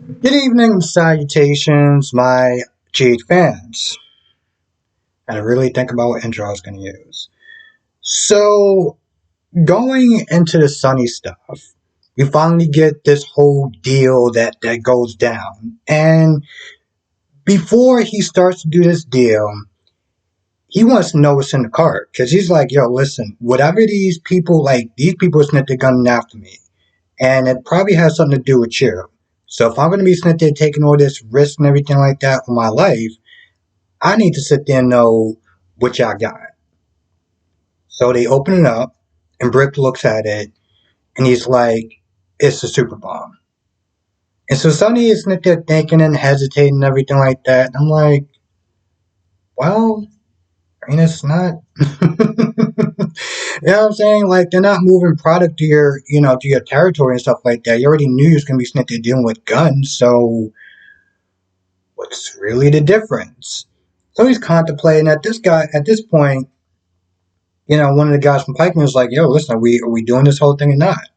Good evening, salutations, my Jade fans. And I really think about what intro I was going to use. So, going into the Sonny stuff, we finally get this whole deal that goes down. And before he starts to do this deal, he wants to know what's in the cart. Because he's like, yo, listen, whatever these people snitch their gunning after me. And it probably has something to do with you. So if I'm going to be sitting there taking all this risk and everything like that for my life, I need to sit there and know what y'all got. So they open it up, and Brick looks at it, and he's like, it's a super bomb. And so Sonny is sitting there thinking and hesitating and everything like that. And I'm like, well, I mean, it's not. You know what I'm saying? Like, they're not moving product to to your territory and stuff like that. You already knew you was going to be sitting there dealing with guns, so what's really the difference? So he's contemplating at this point, one of the guys from Pikeman was like, yo, listen, are we doing this whole thing or not?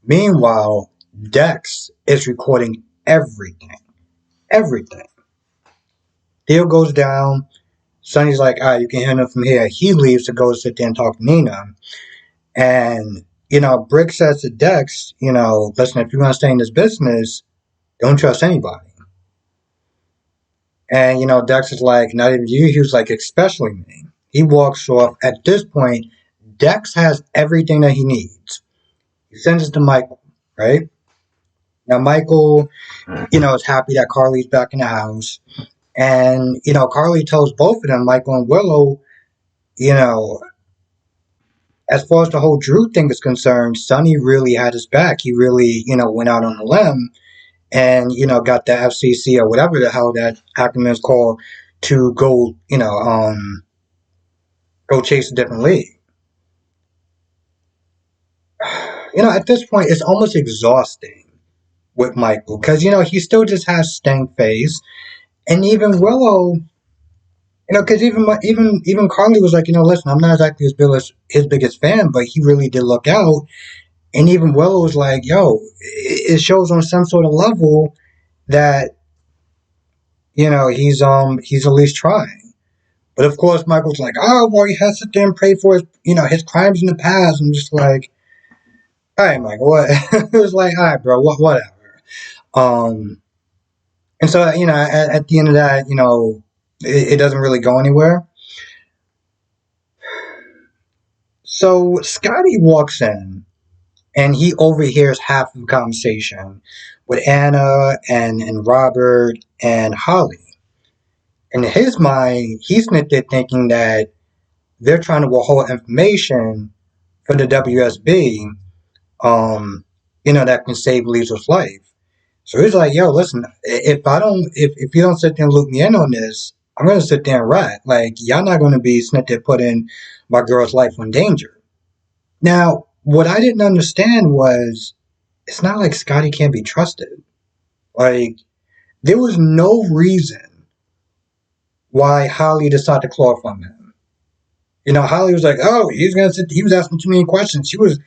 Meanwhile, Dex is recording everything. Everything. Deal goes down. Sonny's like, all right, you can handle it from here. He leaves to go sit there and talk to Nina. And, Brick says to Dex, listen, if you're going to stay in this business, don't trust anybody. And, Dex is like, not even you. He was like, especially me. He walks off. At this point, Dex has everything that he needs. He sends it to Michael, right? Now, Michael, is happy that Carly's back in the house. And, Carly tells both of them, Michael and Willow, you know, as far as the whole Drew thing is concerned, Sonny really had his back. He really, went out on a limb and, got the FCC or whatever the hell that acronym is called to go, go chase a different league. At this point, it's almost exhausting with Michael because, he still just has stank face. And even Willow, because even Carly was like, listen, I'm not exactly his biggest fan, but he really did look out. And even Willow was like, yo, it shows on some sort of level that he's at least trying. But of course, Michael's like, oh, well, he has to sit there and pray for his crimes in the past. I'm just like, all right, Michael, what? It was like, all right, bro, whatever. Um, and so at the end of that, it doesn't really go anywhere. So Scotty walks in and he overhears half of the conversation with Anna and Robert and Holly. In his mind, he's there thinking that they're trying to withhold information for the WSB, that can save Liesel's life. So he's like, yo, listen, if you don't sit there and loop me in on this, I'm gonna sit there and rat. Like, y'all not gonna be sitting there putting my girl's life in danger. Now, what I didn't understand was it's not like Scotty can't be trusted. Like, there was no reason why Holly decided to chloroform him. Holly was like, oh, he was asking too many questions. He was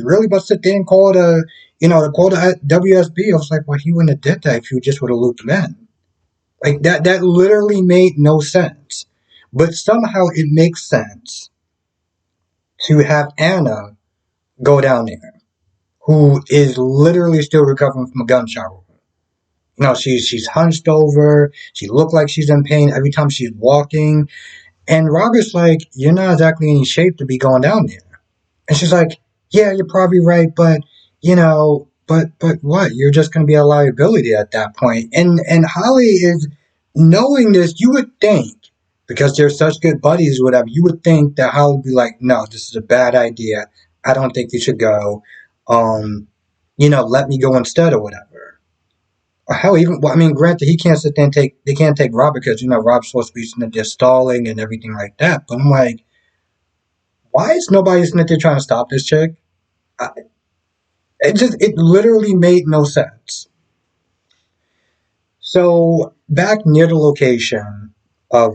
really about to sit there and call the WSB. I was like, well, he wouldn't have did that if you just would have looped him in. Like, that literally made no sense. But somehow it makes sense to have Anna go down there, who is literally still recovering from a gunshot wound. She's hunched over. She looked like she's in pain every time she's walking. And Robert's like, you're not exactly in shape to be going down there. And she's like, yeah, you're probably right, but but what? You're just going to be a liability at that point. And Holly is knowing this. You would think, because they're such good buddies, or whatever, you would think that Holly would be like, no, this is a bad idea. I don't think you should go. Let me go instead or whatever. Or hell, granted, he can't sit there and they can't take Robert because, Rob's supposed to be sitting there stalling and everything like that. But I'm like, why is nobody sitting there trying to stop this chick? It literally made no sense. So back near the location of,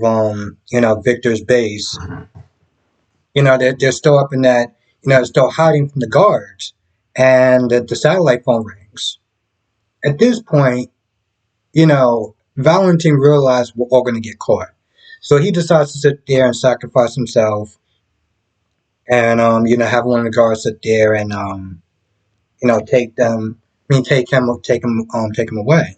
Victor's base, they're still up in that, they're still hiding from the guards, and the satellite phone rings. At this point, Valentin realized we're all going to get caught. So he decides to sit there and sacrifice himself and, have one of the guards sit there and, take them, take him away.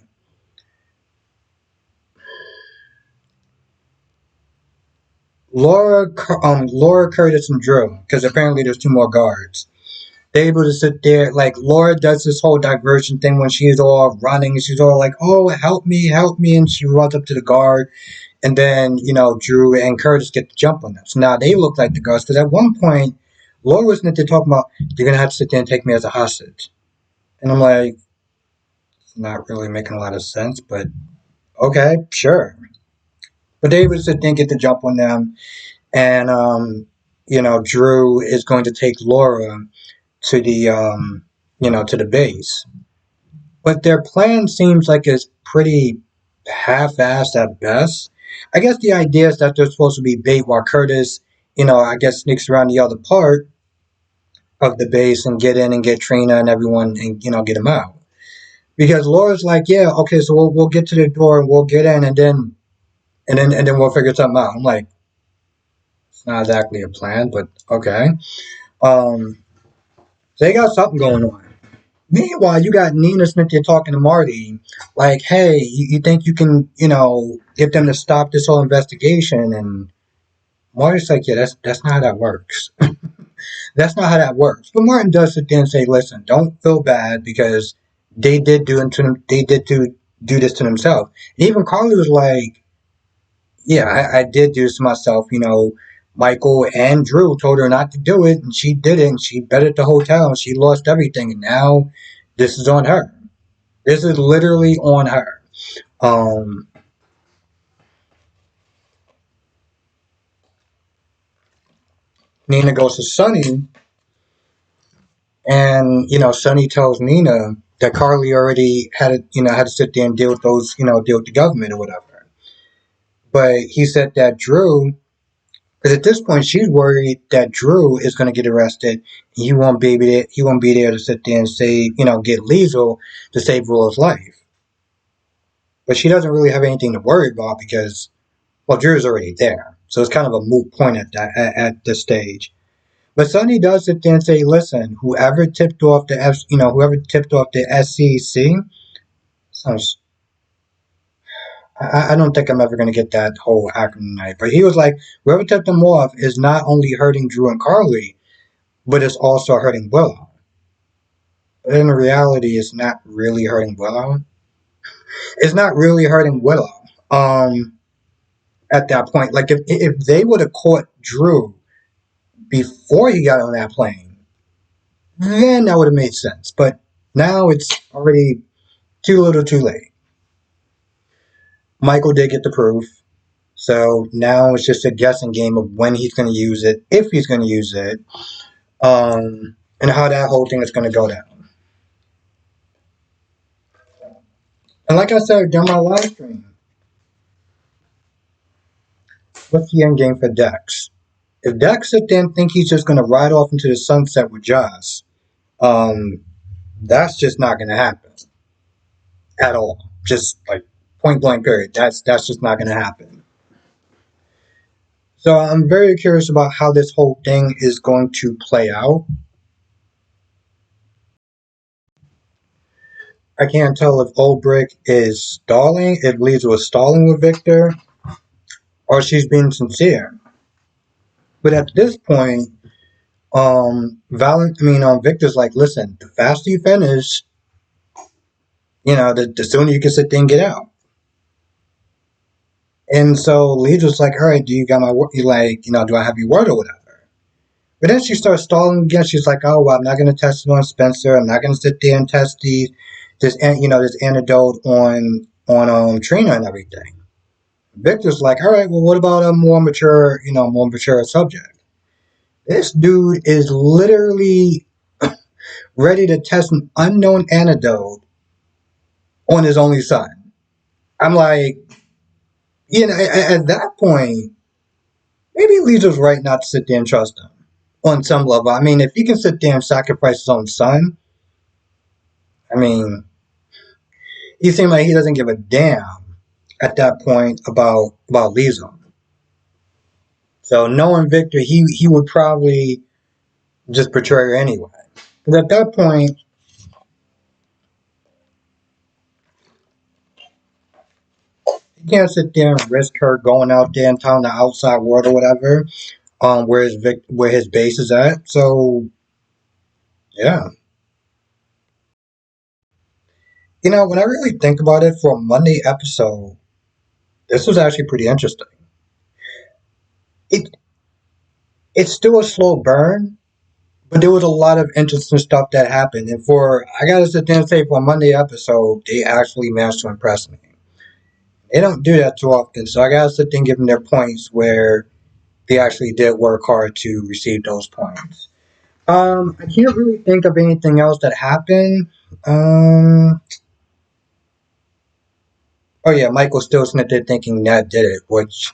Laura, Curtis, and Drew, because apparently there's two more guards. They're able to sit there, like, Laura does this whole diversion thing when she's all running, she's all like, oh, help me, and she runs up to the guard, and then, Drew and Curtis get the jump on them. So now they look like the guards, because at one point, Laura was there talking about, you're going to have to sit there and take me as a hostage. And I'm like, it's not really making a lot of sense, but okay, sure. But they would sit there and get the jump on them, and, Drew is going to take Laura to the base. But their plan seems like it's pretty half-assed at best. I guess the idea is that they're supposed to be bait while Curtis, I guess sneaks around the other part of the base and get in and get Trina and everyone and get them out. Because Laura's like, yeah, okay, so we'll get to the door and we'll get in and then we'll figure something out. I'm like, it's not exactly a plan, but okay. Um, so they got something going on. Meanwhile, you got Nina Smith there talking to Marty, like, hey, you think you can, get them to stop this whole investigation? And Marty's like, yeah, that's not how that works. That's not how that works. But Martin does sit there and say, listen, don't feel bad because they did do this to themselves. And even Carly was like, yeah, I did do this to myself. Michael and Drew told her not to do it, and she did it, and she bet at the hotel, and she lost everything, and now this is on her. This is literally on her. Um, Nina goes to Sonny, and Sonny tells Nina that Carly already had to sit there and deal with those, deal with the government or whatever. But he said that Drew, because at this point she's worried that Drew is going to get arrested. And he won't be there to sit there and say, get Liesel to save Rulo's life. But she doesn't really have anything to worry about because, well, Drew's already there, so it's kind of a moot point at this stage. But Sonny does sit there and say, "Listen, whoever tipped off the SEC, sounds. I don't think I'm ever going to get that whole acronym right." But he was like, "Whoever tipped them off is not only hurting Drew and Carly, but it's also hurting Willow." But in reality, it's not really hurting Willow. It's not really hurting Willow. At that point, like if they would have caught Drew before he got on that plane, then that would have made sense. But now it's already too little too late. Michael did get the proof. So now it's just a guessing game of when he's going to use it, if he's going to use it, and how that whole thing is going to go down. And like I said during my live stream, what's the end game for Dex? If Dex sit there and think he's just going to ride off into the sunset with Joss, um, that's just not going to happen at all. Just like point blank period. That's just not going to happen. So I'm very curious about how this whole thing is going to play out. I can't tell if Old Brick is stalling, if Lisa was stalling with Victor, or she's being sincere. But at this point, Victor's like, listen, the faster you finish, the sooner you can sit there and get out. And so Lisa's like, all right, do you got my word? Do I have your word or whatever? But then she starts stalling again. She's like, oh, well, I'm not going to test it on Spencer. I'm not going to sit there and test this antidote on Trina and everything. Victor's like, all right, well, what about a more mature subject? This dude is literally ready to test an unknown antidote on his only son. I'm like, at that point, maybe Lisa's right not to sit there and trust him on some level. I mean, if he can sit there and sacrifice his own son, I mean, He seemed like he doesn't give a damn at that point about Lisa. So knowing Victor, he would probably just betray her anyway. Because at that point, you can't sit there and risk her going out there and telling the outside world or whatever, where his base is at. So yeah, when I really think about it, for a Monday episode, this was actually pretty interesting. It it's still a slow burn, but there was a lot of interesting stuff that happened. And I gotta sit there and say, for a Monday episode, they actually managed to impress me. They don't do that too often, so I gotta sit there and give them their points where they actually did work hard to receive those points. I can't really think of anything else that happened. Um, oh yeah, Michael still sitting there thinking Ned did it, which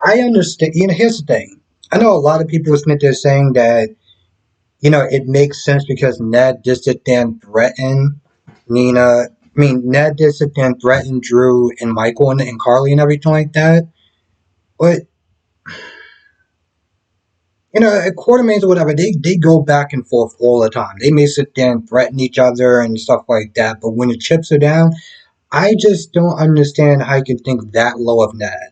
I understand. Here's the thing. I know a lot of people sitting there saying that it makes sense because Ned did sit there and threaten Nina. I mean, Ned did sit there and threaten Drew and Michael and Carly and everything like that. But at Quartermains or whatever, they go back and forth all the time. They may sit there and threaten each other and stuff like that. But when the chips are down, I just don't understand how you can think that low of Ned.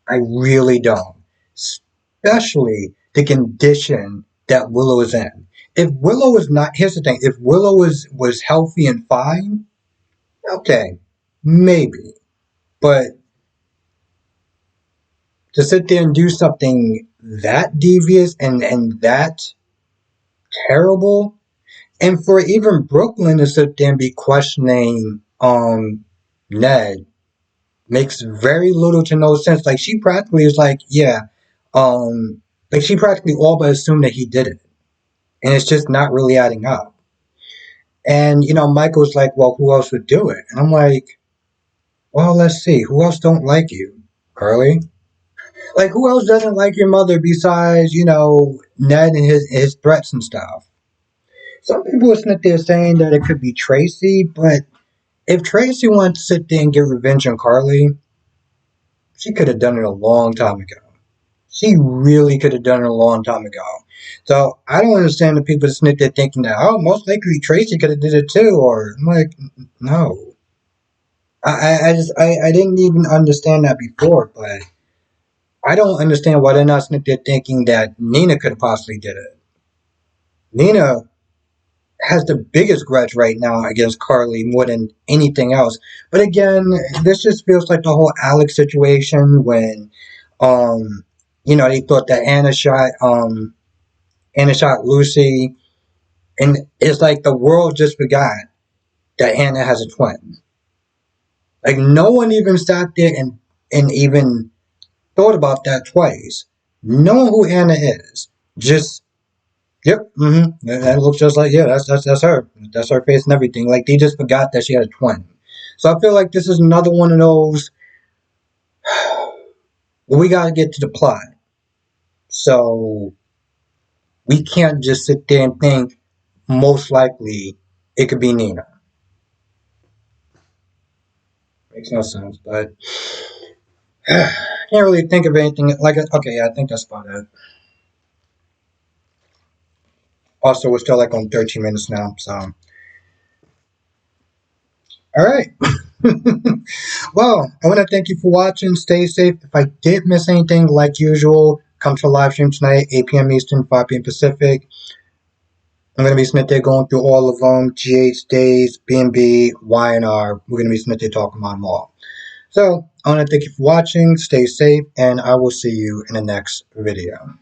I really don't. Especially the condition that Willow is in. If Willow is not, here's the thing: if Willow was healthy and fine, okay, maybe. But to sit there and do something that devious and that terrible, and for even Brooklyn to sit there and be questioning Ned makes very little to no sense. Like, she practically is like, yeah, like, she practically all but assumed that he did it, and it's just not really adding up. And Michael's like, well, who else would do it? And I'm like, well, let's see, who else don't like you, Carly? Like, who else doesn't like your mother besides Ned and his threats and stuff? Some people are sitting there saying that it could be Tracy, but if Tracy wanted to sit there and get revenge on Carly, she could have done it a long time ago. She really could have done it a long time ago. So I don't understand the people sitting there thinking that, oh, most likely Tracy could have did it too. Or I'm like, no. I didn't even understand that before, but I don't understand why they're not sitting there thinking that Nina could have possibly did it. Nina has the biggest grudge right now against Carly more than anything else. But again, this just feels like the whole Alex situation when, they thought that Anna shot Lucy, and it's like the world just forgot that Anna has a twin. Like, no one even sat there and even thought about that twice. Knowing who Anna is, just yep, that looks just like, yeah, that's her. That's her face and everything. Like, they just forgot that she had a twin. So I feel like this is another one of those. We gotta get to the plot. So we can't just sit there and think most likely it could be Nina. Makes no sense, but I can't really think of anything like it. Okay, yeah, I think that's about it. Also, we're still like on 13 minutes now, so all right. Well, I want to thank you for watching. Stay safe. If I did miss anything, like usual, come to a live stream tonight, 8 p.m. Eastern, 5 p.m. Pacific. I'm going to be sitting there going through all of them, GH days, B&B, Y&R. We're going to be sitting there talking about them all. So, I want to thank you for watching. Stay safe, and I will see you in the next video.